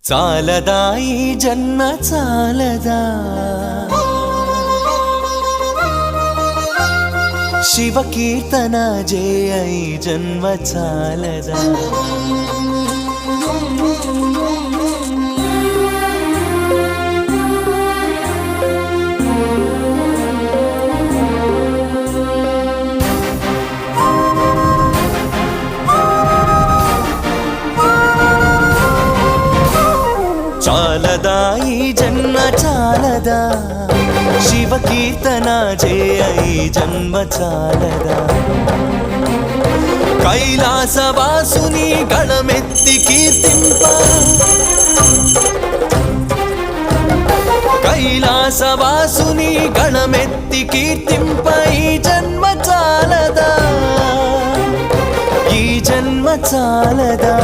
చాలదా ఈ జన్మ చాలదా శివ కీర్తన జయ ఈ జన్మ చాలదా చాలదా ఈ జన్మ చాలదా శివ కీర్తన జయ ఈ జన్మ చాలదా కైలాసవాసుని గణమెత్తి కీర్తింప కైలాసవాసుని గణమెత్తి కీర్తింప ఈ జన్మ చాలదా ఈ జన్మ చాలదా